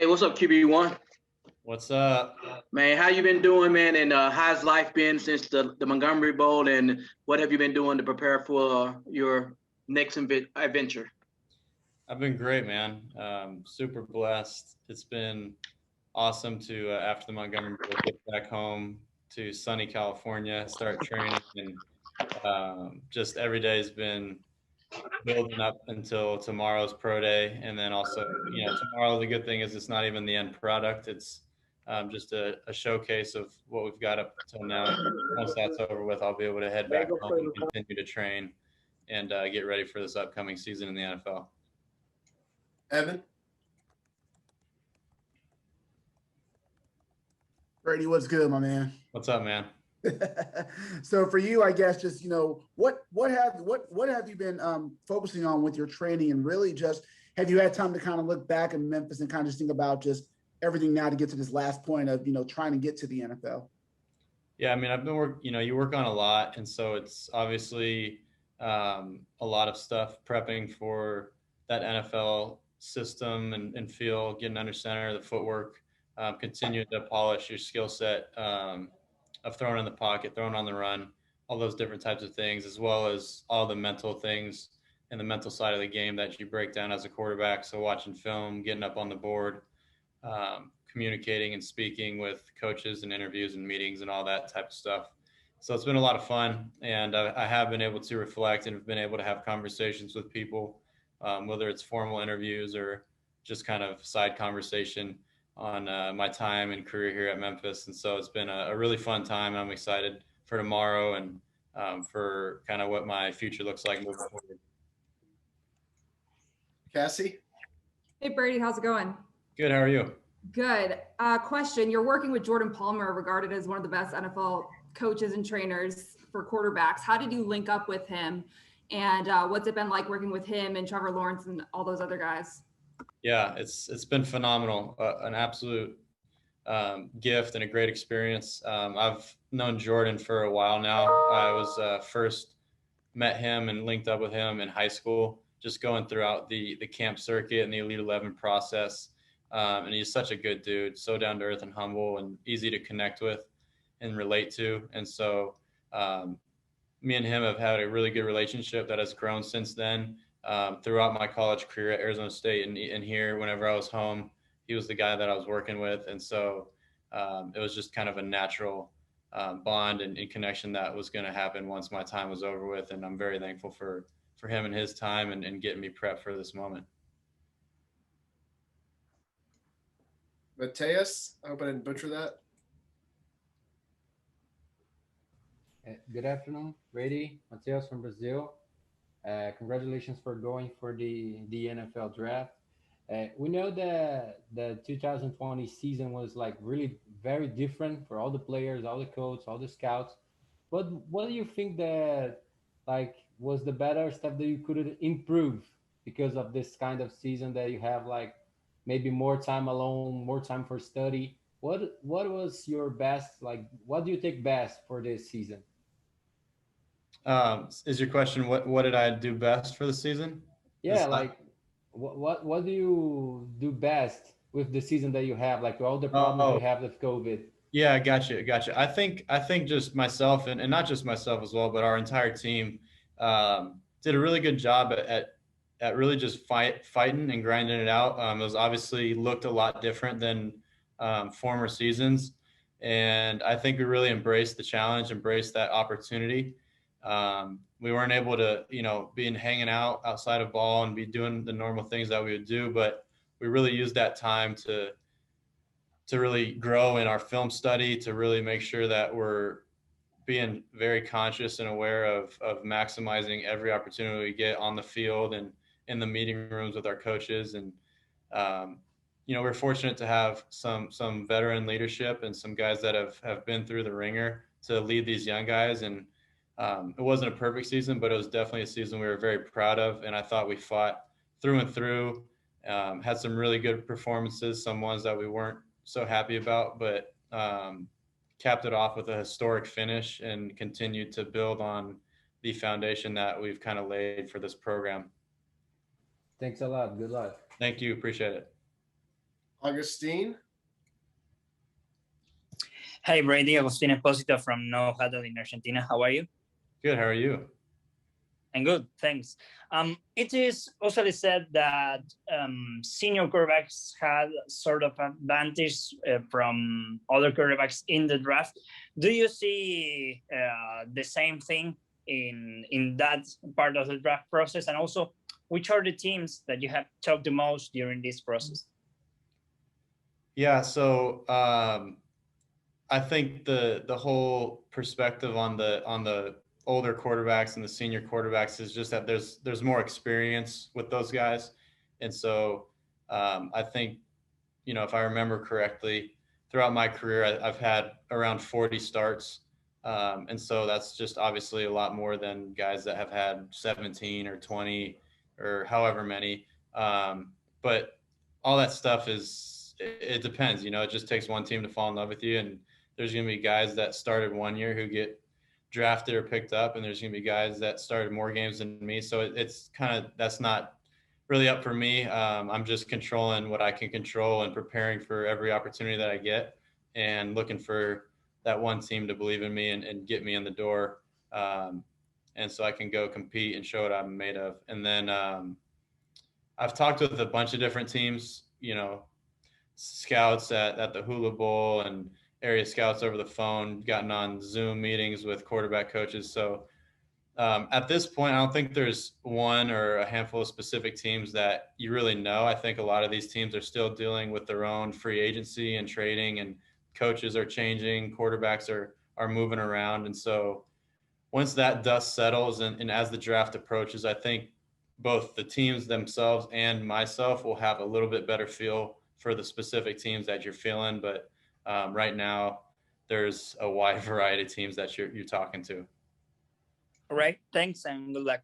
What's up, QB1? What's up? Man, how you been doing, man? And how's life been since the Montgomery Bowl? And what have you been doing to prepare for your next adventure? I've been great, man. Super blessed. It's been awesome to, after the Montgomery Bowl, get back home to sunny California, start training, and just every day has been building up until tomorrow's pro day. And then also, tomorrow, the good thing is it's not even the end product. It's just a showcase of what we've got up till now. Once that's over with, I'll be able to head back home and continue to train and get ready for this upcoming season in the NFL. Evan? Brady, what's good, my man? What's up, man? So for you, I guess just what have you been focusing on with your training, and really just have you had time to kind of look back in Memphis and kind of just think about just everything now to get to this last point of trying to get to the NFL? Yeah, I mean, I've been you work on a lot, and so it's obviously a lot of stuff prepping for that NFL system and feel, getting under center, the footwork, continuing to polish your skill set of throwing in the pocket, throwing on the run, all those different types of things, as well as all the mental things and the mental side of the game that you break down as a quarterback. So watching film, getting up on the board, communicating and speaking with coaches and interviews and meetings and all that type of stuff. So it's been a lot of fun, and I have been able to reflect and have been able to have conversations with people, whether it's formal interviews or just kind of side conversation on my time and career here at Memphis. And so it's been a really fun time, and I'm excited for tomorrow and for kind of what my future looks like moving forward. Cassie? Hey, Brady, how's it going? Good. How are you? Good. Question. You're working with Jordan Palmer, regarded as one of the best NFL coaches and trainers for quarterbacks. How did you link up with him? And what's it been like working with him and Trevor Lawrence and all those other guys? Yeah, it's been phenomenal. An absolute gift and a great experience. I've known Jordan for a while now. I was first met him and linked up with him in high school, just going throughout the camp circuit and the Elite 11 process. And he's such a good dude, so down to earth and humble and easy to connect with and relate to. And so me and him have had a really good relationship that has grown since then. Throughout my college career at Arizona State and here, whenever I was home, he was the guy that I was working with. And so it was just kind of a natural bond and connection that was going to happen once my time was over with. And I'm very thankful for him and his time and getting me prepped for this moment. Mateus, I hope I didn't butcher that. Good afternoon, Brady. Mateus from Brazil. Congratulations for going for the NFL draft. We know that the 2020 season was like really very different for all the players, all the coaches, all the scouts. But what do you think that like was the better stuff that you could improve because of this kind of season that you have, like maybe more time alone, more time for study? What was your best, like what do you take best for this season? Is your question what did I do best for the season? Yeah, like what do you do best with the season that you have, like all the problems you have with COVID? Yeah, gotcha. I think just myself and not just myself as well, but our entire team did a really good job at really just fighting and grinding it out. It was obviously looked a lot different than former seasons, and I think we really embraced the challenge, embraced that opportunity. We weren't able to, be hanging out outside of ball and be doing the normal things that we would do, but we really used that time to really grow in our film study, to really make sure that we're being very conscious and aware of maximizing every opportunity we get on the field and in the meeting rooms with our coaches. And, we're fortunate to have some veteran leadership and some guys that have been through the ringer to lead these young guys. And it wasn't a perfect season, but it was definitely a season we were very proud of. And I thought we fought through and through, had some really good performances, some ones that we weren't so happy about, but capped it off with a historic finish and continued to build on the foundation that we've kind of laid for this program. Thanks a lot. Good luck. Thank you. Appreciate it. Augustine. Hi, Brady. Agustin Esposito from No Huddle in Argentina. How are you? Good. How are you? I'm good, thanks. It is also said that senior quarterbacks had sort of advantage from other quarterbacks in the draft. Do you see the same thing in that part of the draft process? And also, which are the teams that you have talked the most during this process? Yeah. So I think the whole perspective on the older quarterbacks and the senior quarterbacks is just that there's more experience with those guys, and so I think, you know, if I remember correctly, throughout my career I've had around 40 starts, and so that's just obviously a lot more than guys that have had 17 or 20 or however many. But all that stuff it depends. You know, it just takes one team to fall in love with you, and there's going to be guys that started 1 year who get drafted or picked up, and there's going to be guys that started more games than me. So it's kind of, that's not really up for me. I'm just controlling what I can control and preparing for every opportunity that I get, and looking for that one team to believe in me and get me in the door. And so I can go compete and show what I'm made of. And then I've talked with a bunch of different teams, you know, scouts at the Hula Bowl and area scouts over the phone, gotten on Zoom meetings with quarterback coaches. So at this point, I don't think there's one or a handful of specific teams that you really know. I think a lot of these teams are still dealing with their own free agency and trading, and coaches are changing, quarterbacks are moving around. And so once that dust settles and as the draft approaches, I think both the teams themselves and myself will have a little bit better feel for the specific teams that you're feeling. But right now, there's a wide variety of teams that you're talking to. All right, thanks and good luck.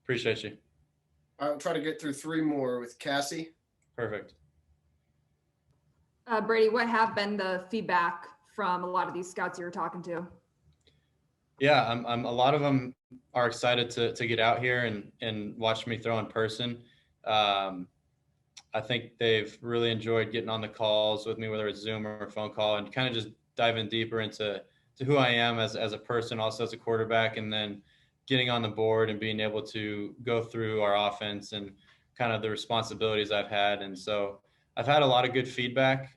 Appreciate you. I'll try to get through 3 more with Cassie. Perfect. Brady, what have been the feedback from a lot of these scouts you were talking to? Yeah, I'm a lot of them are excited to get out here and watch me throw in person. I think they've really enjoyed getting on the calls with me, whether it's Zoom or a phone call, and kind of just diving deeper into who I am as a person, also as a quarterback, and then getting on the board and being able to go through our offense and kind of the responsibilities I've had. And so I've had a lot of good feedback.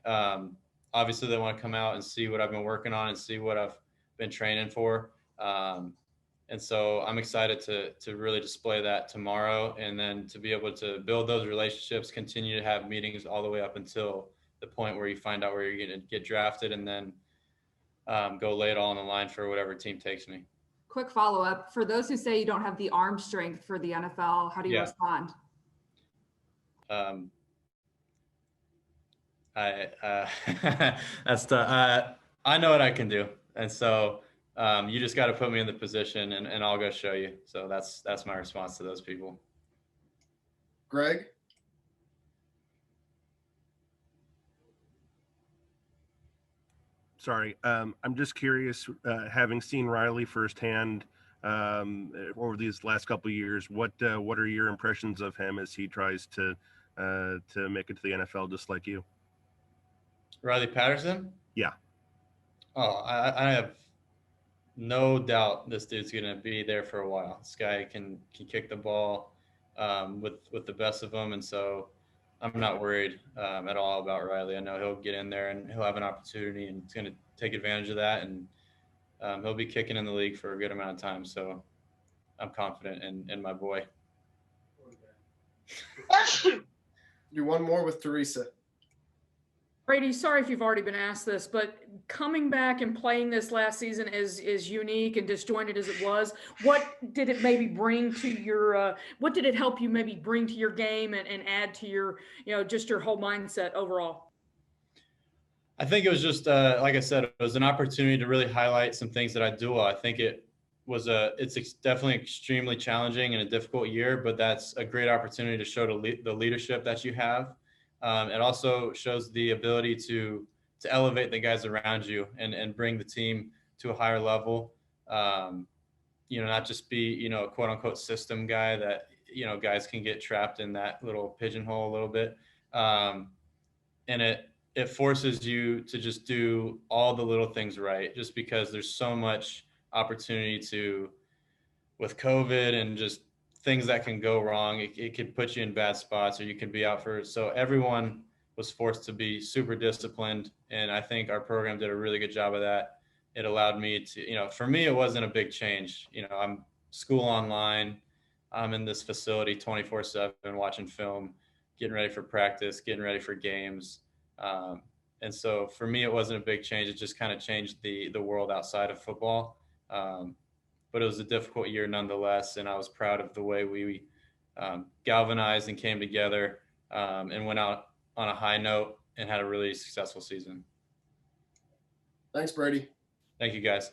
Obviously, they want to come out and see what I've been working on and see what I've been training for. And so I'm excited to really display that tomorrow, and then to be able to build those relationships, continue to have meetings all the way up until the point where you find out where you're going to get drafted, and then go lay it all on the line for whatever team takes me. Quick follow-up. For those who say you don't have the arm strength for the NFL, how do you respond? That's I know what I can do. And so you just got to put me in the position and I'll go show you. So that's my response to those people. Greg? Sorry, I'm just curious, having seen Riley firsthand over these last couple of years, what are your impressions of him as he tries to make it to the NFL just like you? Riley Patterson? Yeah. Oh, I have no doubt this dude's going to be there for a while. This guy can kick the ball with the best of them, and so I'm not worried at all about Riley. I know he'll get in there and he'll have an opportunity, and he's going to take advantage of that, and he'll be kicking in the league for a good amount of time. So I'm confident in my boy. Do one more with Teresa. Brady, sorry if you've already been asked this, but coming back and playing this last season is unique and disjointed as it was. What did it maybe bring to your, what did it help you maybe bring to your game and add to your, just your whole mindset overall? I think it was just, like I said, it was an opportunity to really highlight some things that I do well. I think it's definitely extremely challenging and a difficult year, but that's a great opportunity to show the leadership that you have. It also shows the ability to elevate the guys around you and bring the team to a higher level. Not just be, a quote unquote system guy that, guys can get trapped in that little pigeonhole a little bit. And it forces you to just do all the little things right, just because there's so much opportunity to, with COVID and just things that can go wrong, it could put you in bad spots, or you could be out for, so everyone was forced to be super disciplined. And I think our program did a really good job of that. It allowed me to, for me, it wasn't a big change. I'm school online, I'm in this facility 24/7 watching film, getting ready for practice, getting ready for games. And so for me, it wasn't a big change. It just kind of changed the world outside of football. But it was a difficult year nonetheless. And I was proud of the way we galvanized and came together, and went out on a high note and had a really successful season. Thanks, Brady. Thank you, guys.